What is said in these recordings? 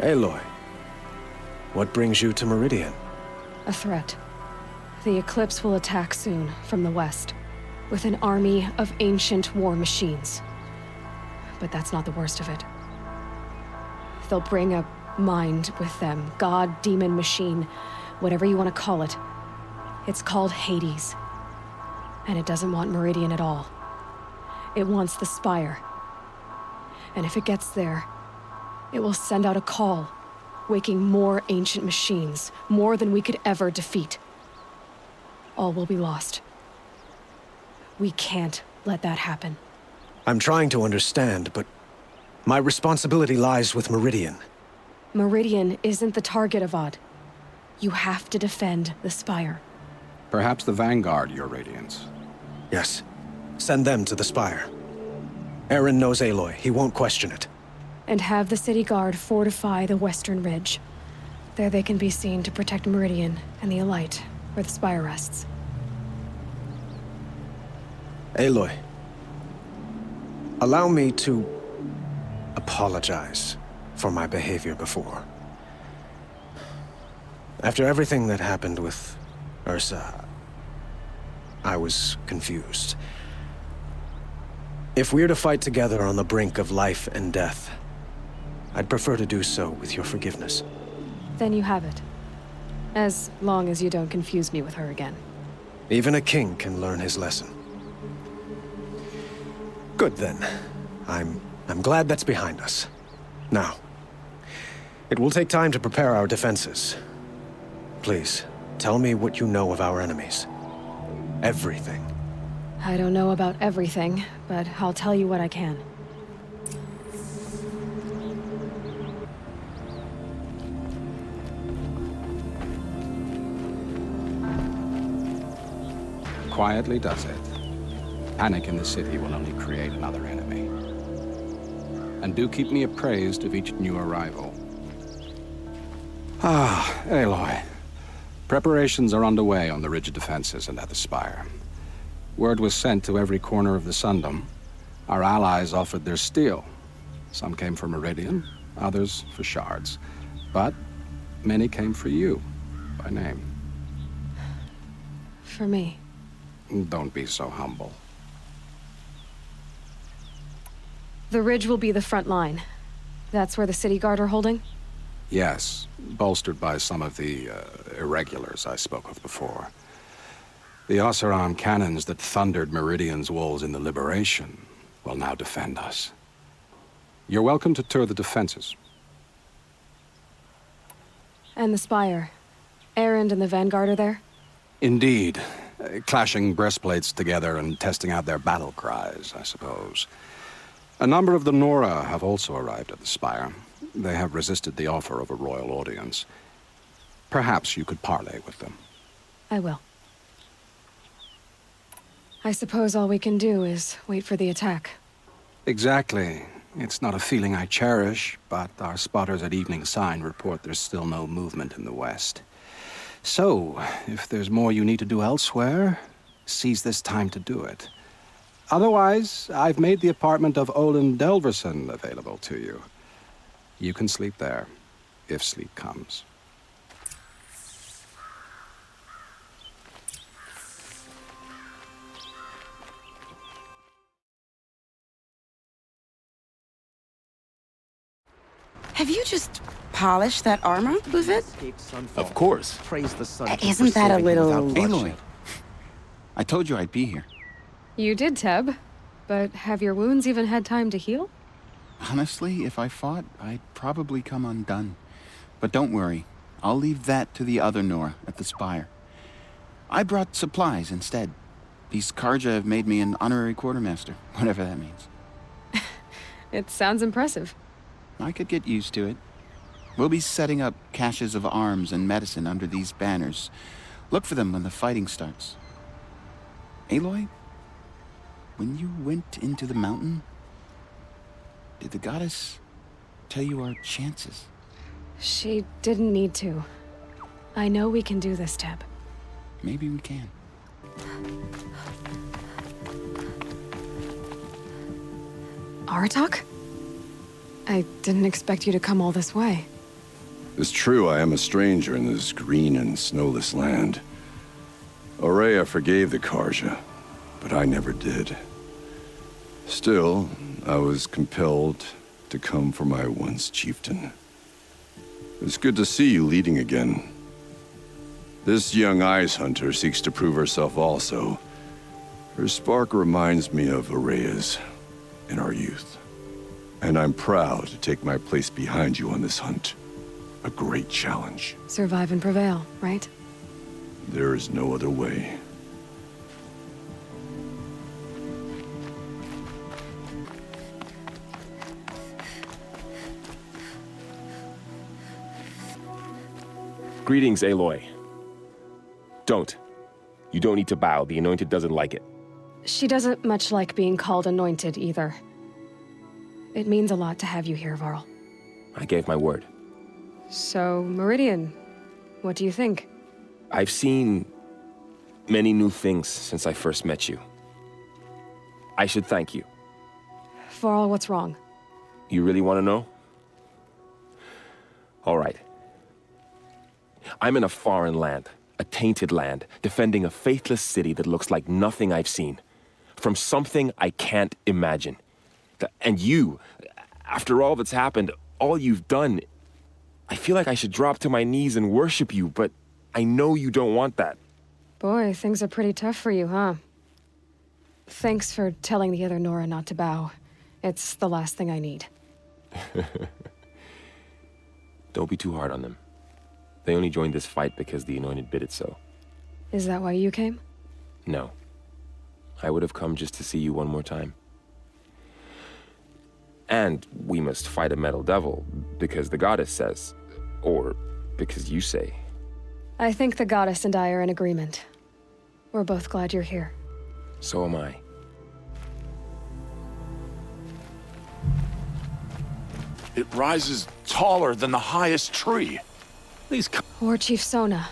Aloy, what brings you to Meridian? A threat. The Eclipse will attack soon, from the west, with an army of ancient war machines. But that's not the worst of it. They'll bring a mind with them, god, demon, machine, whatever you want to call it. It's called Hades. And it doesn't want Meridian at all. It wants the Spire. And if it gets there, it will send out a call, waking more ancient machines, more than we could ever defeat. All will be lost. We can't let that happen. I'm trying to understand, but my responsibility lies with Meridian. Meridian isn't the target, Avad. You have to defend the Spire. Perhaps the Vanguard, Your Radiance. Yes. Send them to the Spire. Eren knows Aloy. He won't question it. And have the City Guard fortify the Western Ridge. There they can be seen to protect Meridian and the Elite, where the Spire rests. Aloy, allow me to apologize for my behavior before. After everything that happened with Ursa, I was confused. If we're to fight together on the brink of life and death, I'd prefer to do so with your forgiveness. Then you have it. As long as you don't confuse me with her again. Even a king can learn his lesson. Good then. I'm glad that's behind us. Now, it will take time to prepare our defenses. Please, tell me what you know of our enemies. Everything. I don't know about everything, but I'll tell you what I can. Quietly does it. Panic in the city will only create another enemy. And do keep me appraised of each new arrival. Ah, Aloy. Preparations are underway on the ridge of defenses and at the Spire. Word was sent to every corner of the Sundom. Our allies offered their steel. Some came for Meridian, others for shards. But many came for you, by name. For me. Don't be so humble. The ridge will be the front line. That's where the City Guard are holding? Yes, bolstered by some of the irregulars I spoke of before. The Oseram cannons that thundered Meridian's walls in the Liberation will now defend us. You're welcome to tour the defenses. And the Spire. Erend and the Vanguard are there? Indeed. Clashing breastplates together and testing out their battle cries, I suppose. A number of the Nora have also arrived at the Spire. They have resisted the offer of a royal audience. Perhaps you could parley with them. I will. I suppose all we can do is wait for the attack. Exactly. It's not a feeling I cherish, but our spotters at Evening Sign report there's still no movement in the west. So, if there's more you need to do elsewhere, seize this time to do it. Otherwise, I've made the apartment of Olin Delverson available to you. You can sleep there, if sleep comes. Have you just polished that armor, Buvit? Of course. Isn't that a little... Aloy, I told you I'd be here. You did, Teb. But have your wounds even had time to heal? Honestly, if I fought, I'd probably come undone. But don't worry. I'll leave that to the other Nora at the Spire. I brought supplies instead. These Karja have made me an honorary quartermaster, whatever that means. It sounds impressive. I could get used to it. We'll be setting up caches of arms and medicine under these banners. Look for them when the fighting starts. Aloy, when you went into the mountain, did the goddess tell you our chances? She didn't need to. I know we can do this, Teb. Maybe we can. Aratak? I didn't expect you to come all this way. It's true I am a stranger in this green and snowless land. Aurea forgave the Karja, but I never did. Still, I was compelled to come for my once chieftain. It's good to see you leading again. This young ice hunter seeks to prove herself also. Her spark reminds me of Aurea's in our youth. And I'm proud to take my place behind you on this hunt. A great challenge. Survive and prevail, right? There is no other way. Greetings, Aloy. Don't. You don't need to bow. The Anointed doesn't like it. She doesn't much like being called anointed, either. It means a lot to have you here, Varl. I gave my word. So, Meridian, what do you think? I've seen many new things since I first met you. I should thank you. Varl, what's wrong? You really want to know? All right. I'm in a foreign land, a tainted land, defending a faithless city that looks like nothing I've seen. From something I can't imagine. And you, after all that's happened, all you've done, I feel like I should drop to my knees and worship you, but I know you don't want that. Boy, things are pretty tough for you, huh? Thanks for telling the other Nora not to bow. It's the last thing I need. Don't be too hard on them. They only joined this fight because the Anointed bid it so. Is that why you came? No. I would have come just to see you one more time. And we must fight a metal devil, because the goddess says, or because you say. I think the goddess and I are in agreement. We're both glad you're here. So am I. It rises taller than the highest tree. War Chief Sona.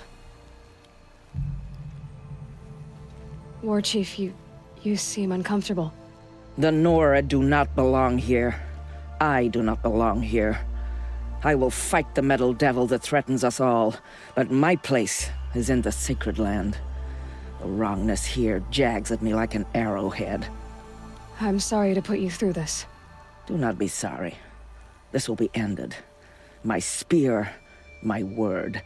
War Chief, you seem uncomfortable. The Nora do not belong here. I do not belong here. I will fight the metal devil that threatens us all, but my place is in the sacred land. The wrongness here jags at me like an arrowhead. I'm sorry to put you through this. Do not be sorry. This will be ended. My spear, my word.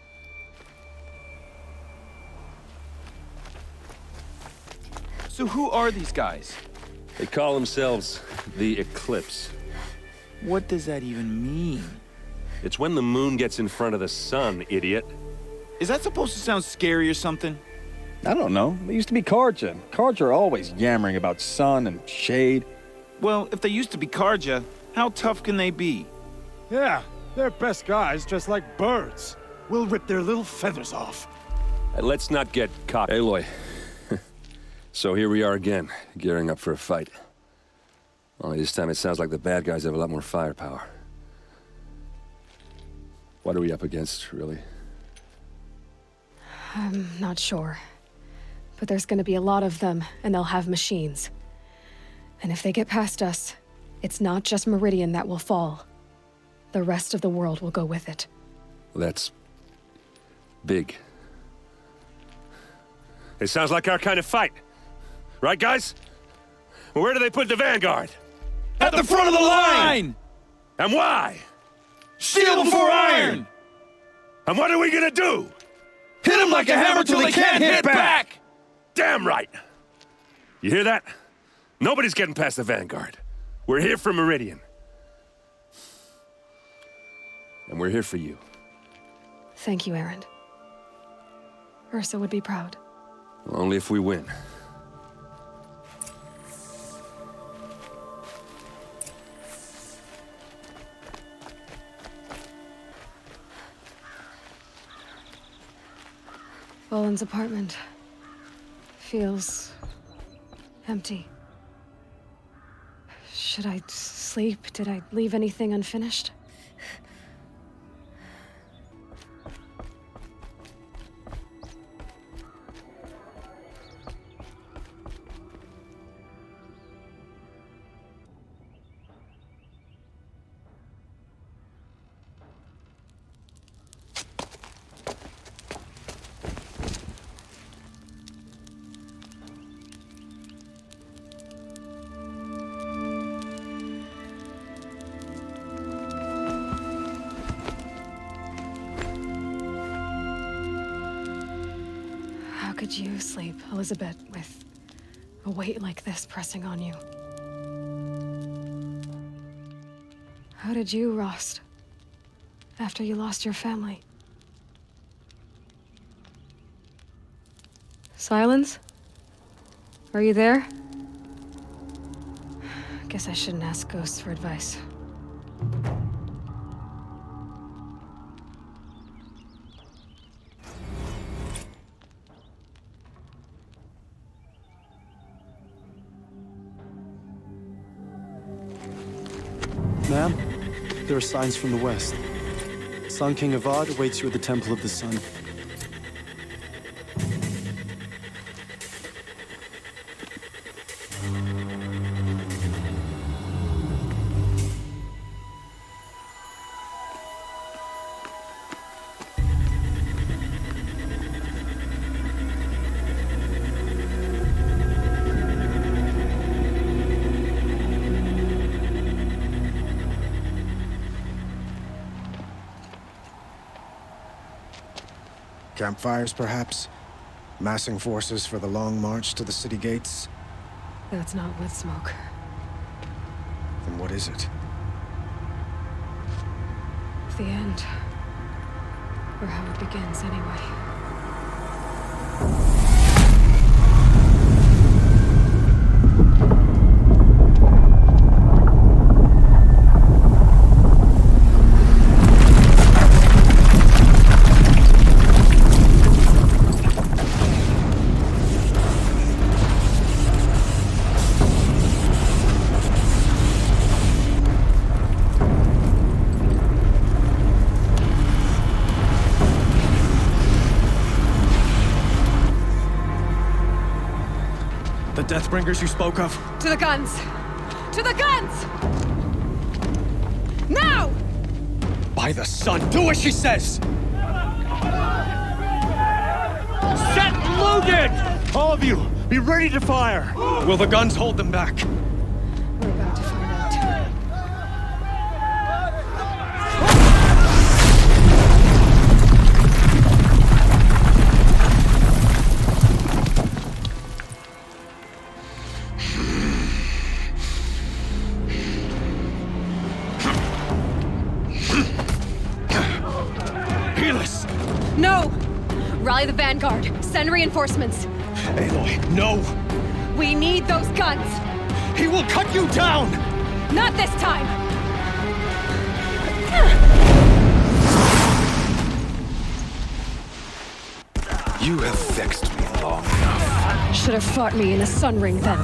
So who are these guys? They call themselves the Eclipse. What does that even mean? It's when the moon gets in front of the sun, idiot. Is that supposed to sound scary or something? I don't know. They used to be Karja. Karja are always yammering about sun and shade. Well, if they used to be Karja, how tough can they be? Yeah, they're best guys dressed like birds. We'll rip their little feathers off. Let's not get caught. Aloy. So here we are again, gearing up for a fight. Only this time it sounds like the bad guys have a lot more firepower. What are we up against, really? I'm not sure. But there's gonna be a lot of them, and they'll have machines. And if they get past us, it's not just Meridian that will fall. The rest of the world will go with it. That's big. It sounds like our kind of fight. Right, guys? Well, where do they put the Vanguard? At the front of the line! And why? Steel before iron! And what are we gonna do? Hit them like a hammer till they can't hit back! Damn right! You hear that? Nobody's getting past the Vanguard. We're here for Meridian. And we're here for you. Thank you, Erend. Ursa would be proud. Only if we win. Volan's apartment feels empty. Should I sleep? Did I leave anything unfinished? could you sleep, Elizabeth, with a weight like this pressing on you? How did you rest after you lost your family? Silence? Are you there? Guess I shouldn't ask ghosts for advice. Ma'am, there are signs from the west. Sun King Avad awaits you at the Temple of the Sun. Campfires, perhaps? Massing forces for the long march to the city gates? That's not with smoke. Then what is it? The end. Or how it begins, anyway. Deathbringers you spoke of? To the guns! To the guns! Now! By the sun, do as she says! Set loaded! All of you, be ready to fire! Will the guns hold them back? We're about to find out. No! Rally the vanguard. Send reinforcements. Aloy, no! We need those guns! He will cut you down! Not this time! You have vexed me long enough. Should have fought me in the sun ring then.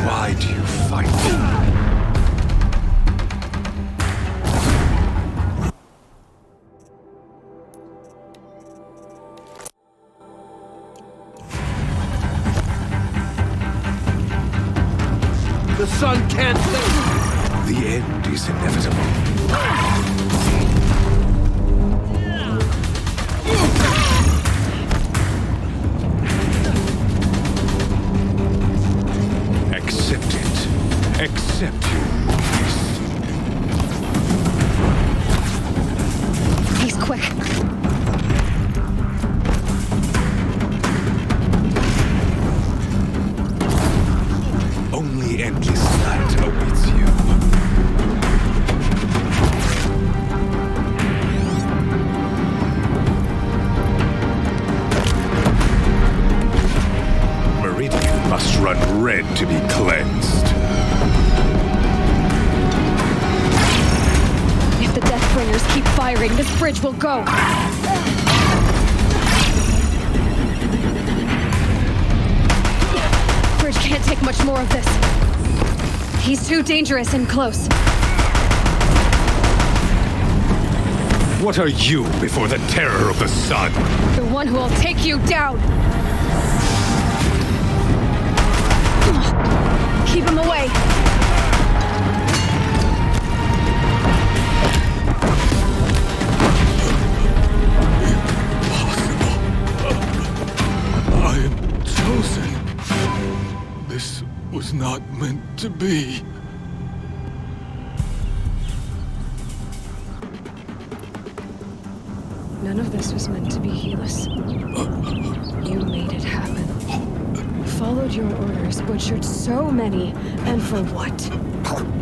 Why do you fight me? The sun can't live! The end is inevitable. Accept it. Accept He's quick. Only endless light awaits you. Meridian must run red to be cleansed. If the Deathbringers keep firing, this bridge will go. Bridge can't take much more of this. He's too dangerous and close. What are you before the terror of the sun? The one who will take you down. Keep him away. I am chosen. This was not meant to be. None of this was meant to be Helis. You made it happen. Followed your orders, butchered so many, and for what?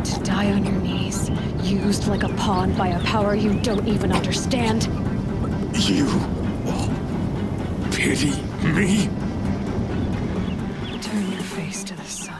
To die on your knees, used like a pawn by a power you don't even understand? You pity me? Turn your face to the sun.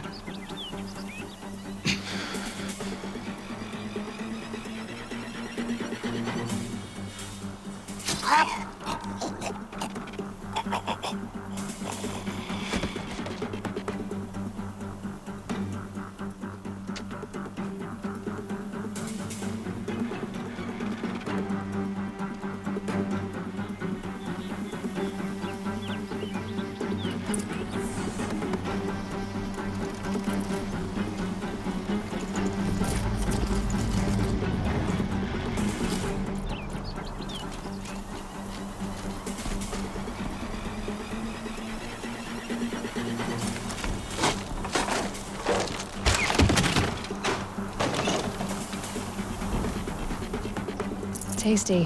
Tasty.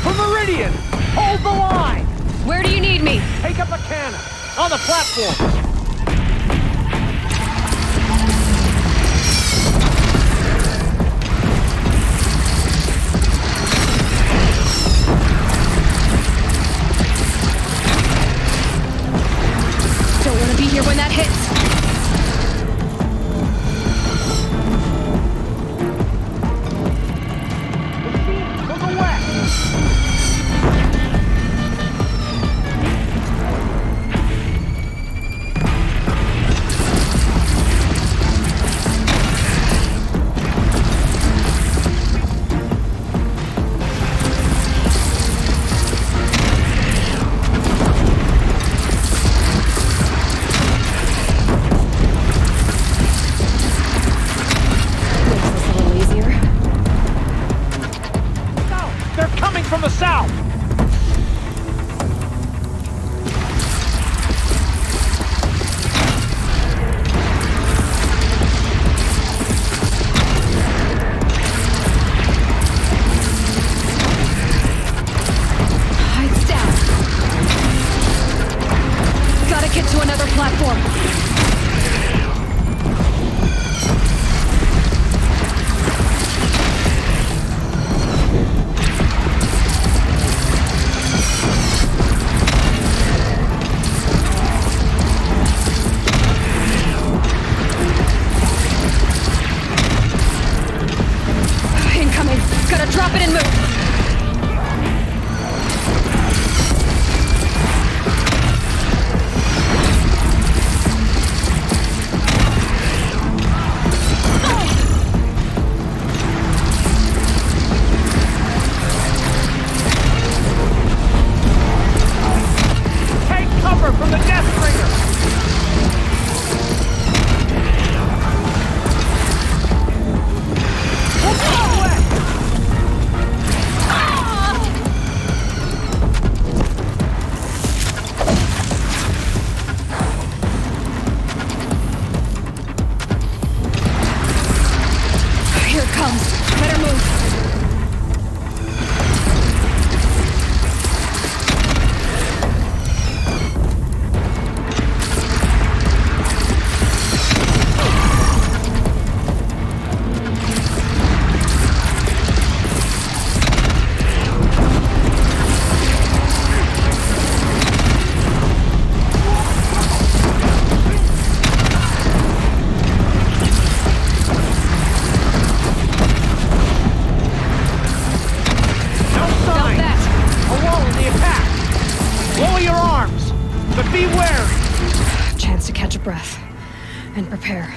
For Meridian! Hold the line! Where do you need me? Take up a cannon! On the platform! Be here when that hits. From the west! From the south! Hides down. Gotta get to another platform. Gotta drop it and move! Take cover from the Deathbringer! breath and prepare.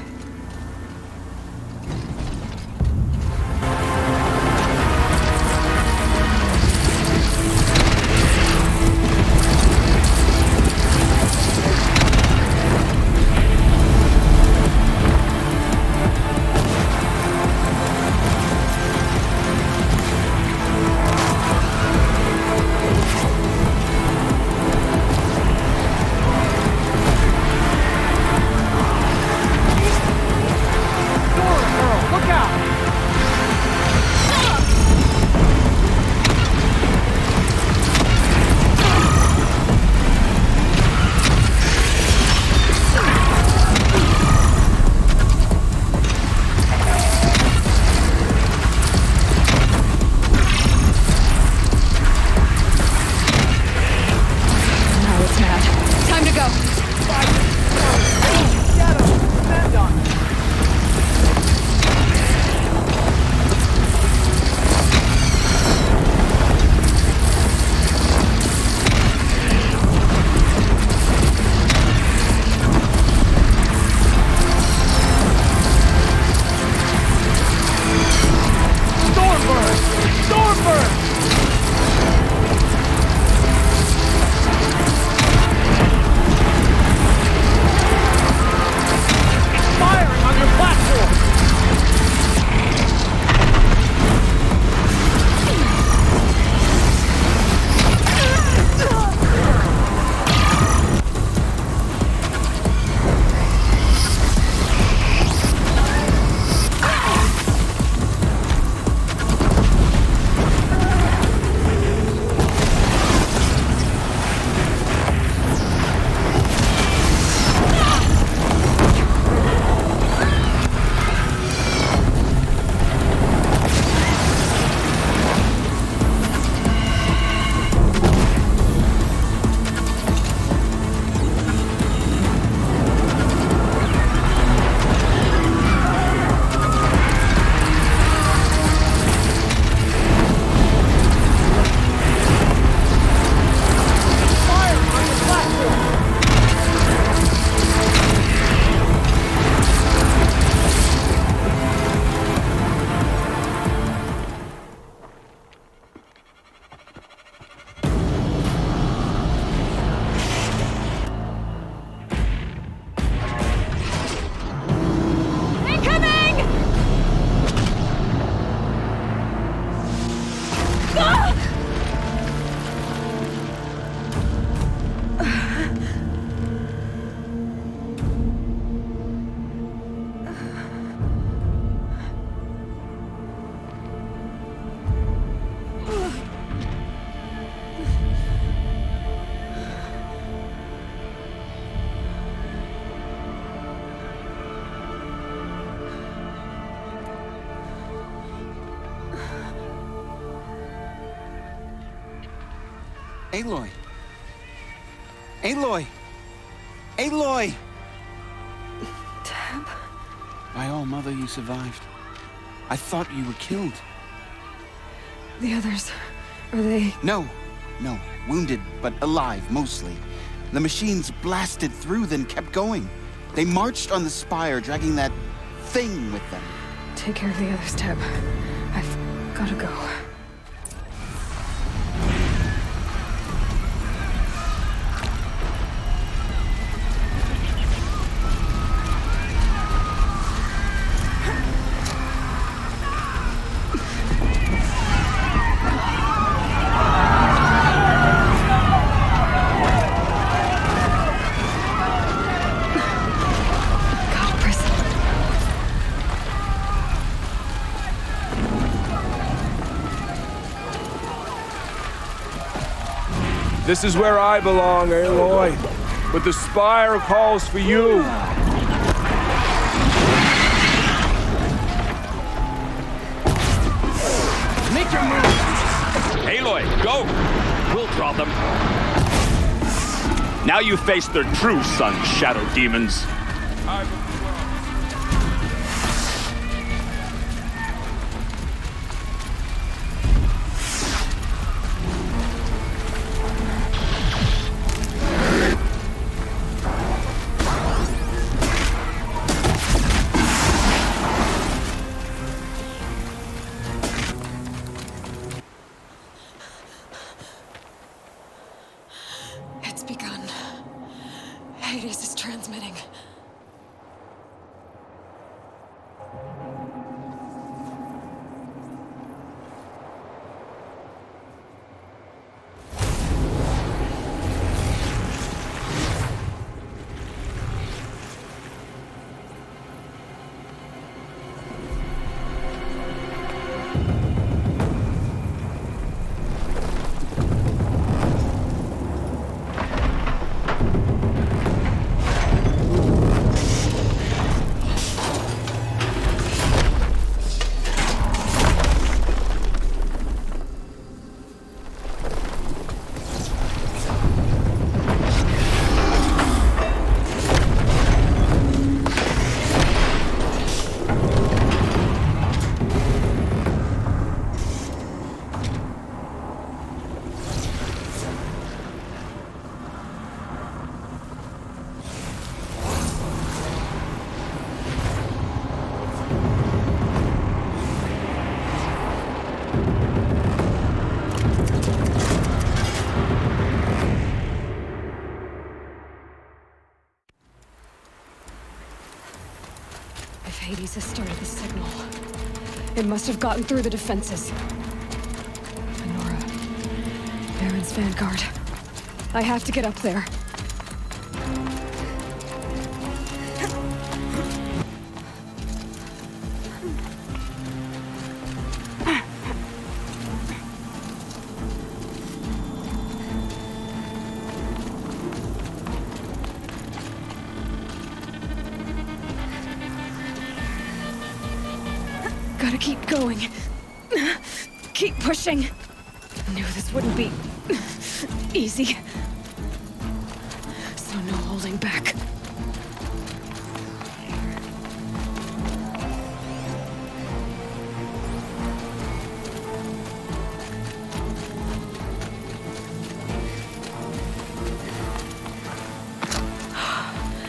Aloy! Aloy! Aloy! Tab? By all mother, you survived. I thought you were killed. The others, are they... No. Wounded, but alive, mostly. The machines blasted through, then kept going. They marched on the spire, dragging that thing with them. Take care of the others, Tab. I've gotta go. This is where I belong, Aloy. But the spire calls for you. Make your move! Aloy, go! We'll draw them. Now you face their true sun, shadow demons. It's begun. Hades is transmitting. If Hades has started the signal, it must have gotten through the defenses. Nora, Baron's vanguard. I have to get up there. Gotta keep going. Keep pushing. Knew this wouldn't be easy. So no holding back.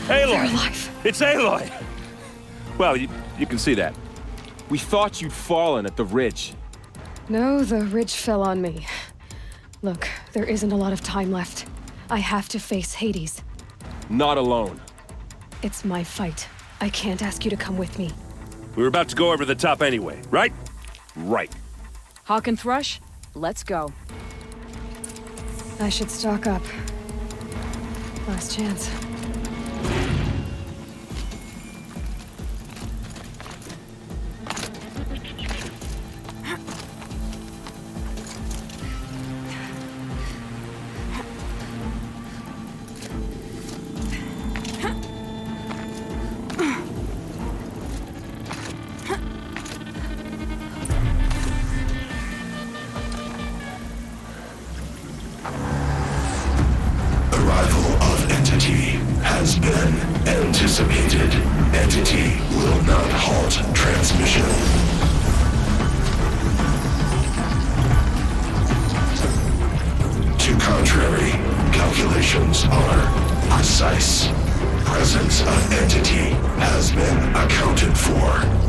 Aloy! It's Aloy! Well, you can see that. We thought you'd fallen at the ridge. No, the ridge fell on me. Look, there isn't a lot of time left. I have to face Hades. Not alone. It's my fight. I can't ask you to come with me. We were about to go over the top anyway, right? Right. Hawk and Thrush, let's go. I should stock up. Last chance. presence of entity has been accounted for.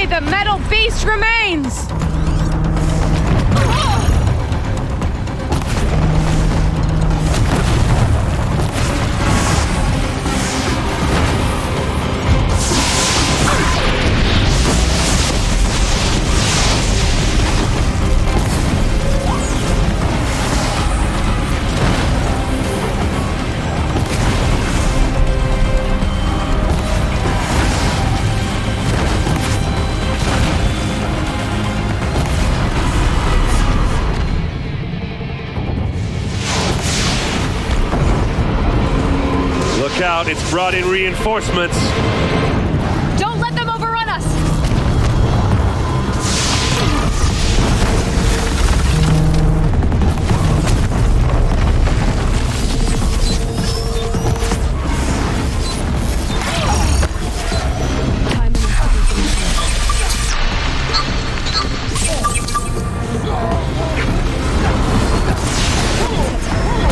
The metal beast remains! Out, it's brought in reinforcements. Don't let them overrun us!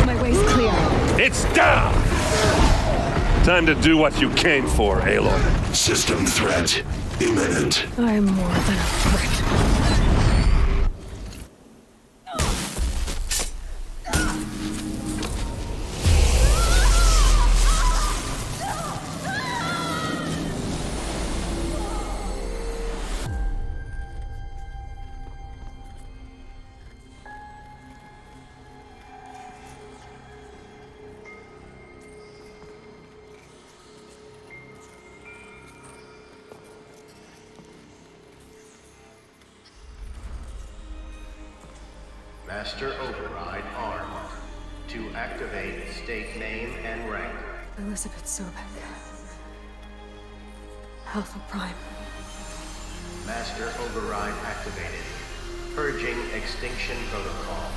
My way's clear. It's down! Time to do what you came for, Aloy. System threat imminent. I'm more than a threat. Master Override armed. To activate, state name and rank. Elizabeth Sobek. Alpha Prime. Master Override activated. Purging extinction protocol.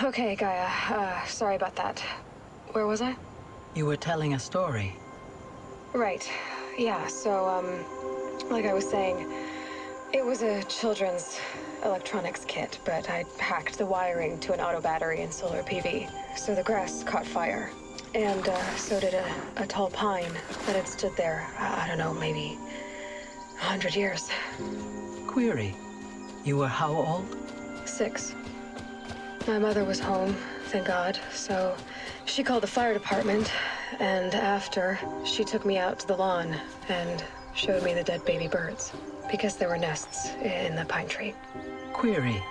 Okay, Gaia. Sorry about that. Where was I? You were telling a story. Right. Yeah, so, like I was saying, it was a children's electronics kit, but I hacked the wiring to an auto battery and solar PV. So the grass caught fire. And, so did a tall pine that had stood there, I don't know, maybe 100 years. Query. You were how old? 6. My mother was home, thank God, so she called the fire department, and after, she took me out to the lawn and showed me the dead baby birds, because there were nests in the pine tree. Query.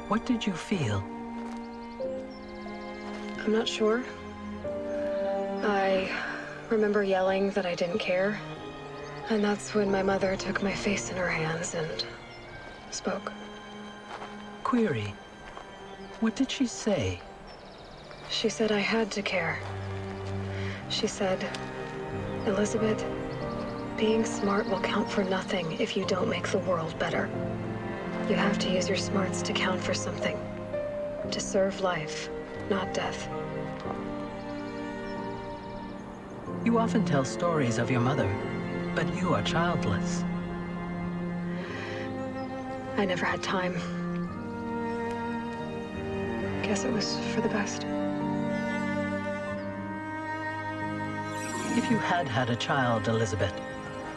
What did you feel? I'm not sure. I remember yelling that I didn't care, and that's when my mother took my face in her hands and spoke. Query. What did she say? She said I had to care. She said, Elizabeth, being smart will count for nothing if you don't make the world better. You have to use your smarts to count for something. To serve life, not death. You often tell stories of your mother, but you are childless. I never had time. Guess it was for the best. If you had had a child, Elizabeth,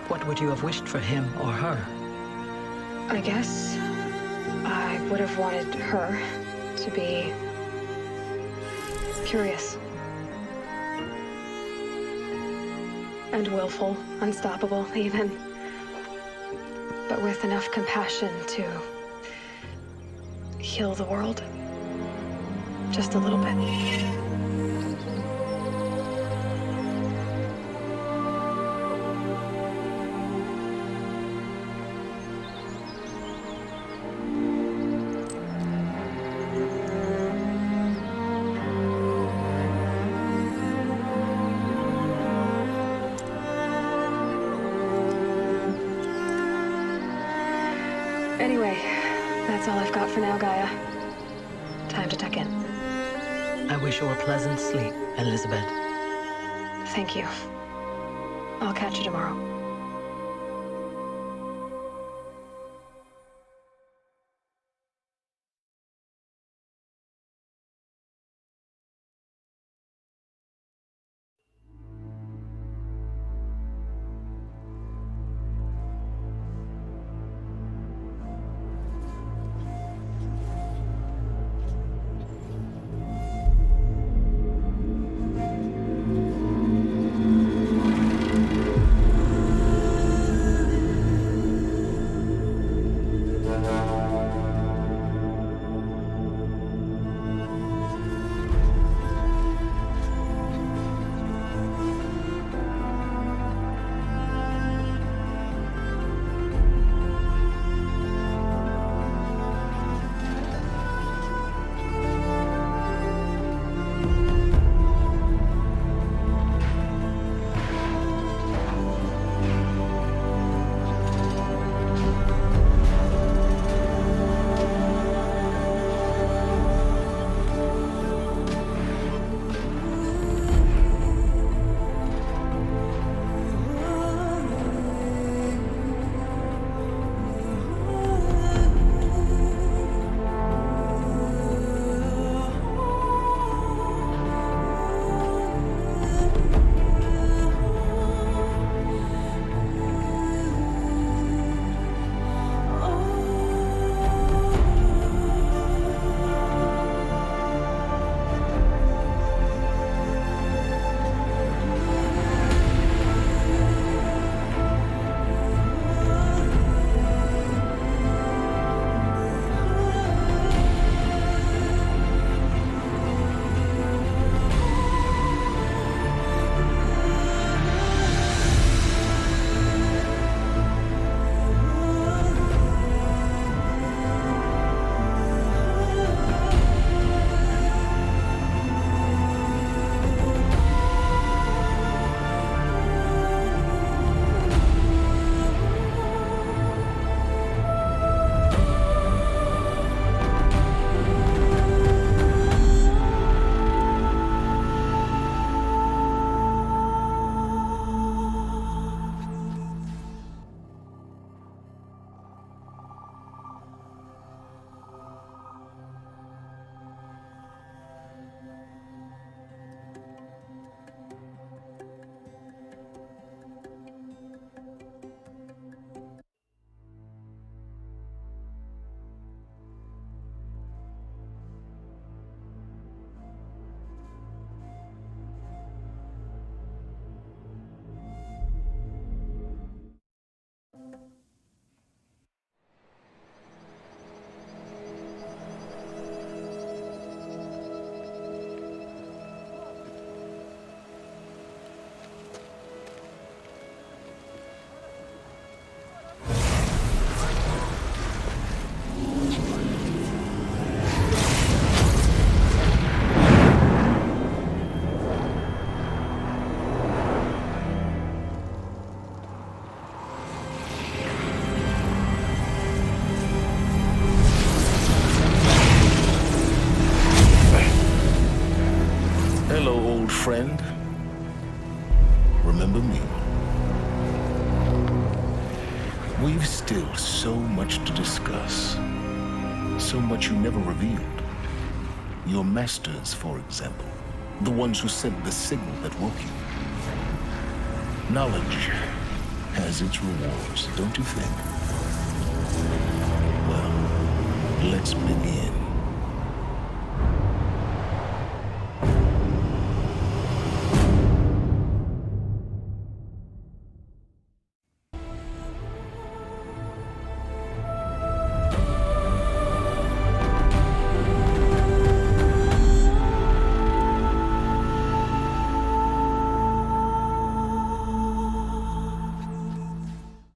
what would you have wished for him or her? I guess I would have wanted her to be curious. And willful, unstoppable even. But with enough compassion to heal the world. Just a little bit. Anyway, that's all I've got for now, Gaia. Time to tuck in. I wish you a pleasant sleep, Elizabeth. Thank you. I'll catch you tomorrow. old friend, remember me. We've still so much to discuss. So much you never revealed. Your masters, for example. The ones who sent the signal that woke you. Knowledge has its rewards, don't you think? Well, let's begin.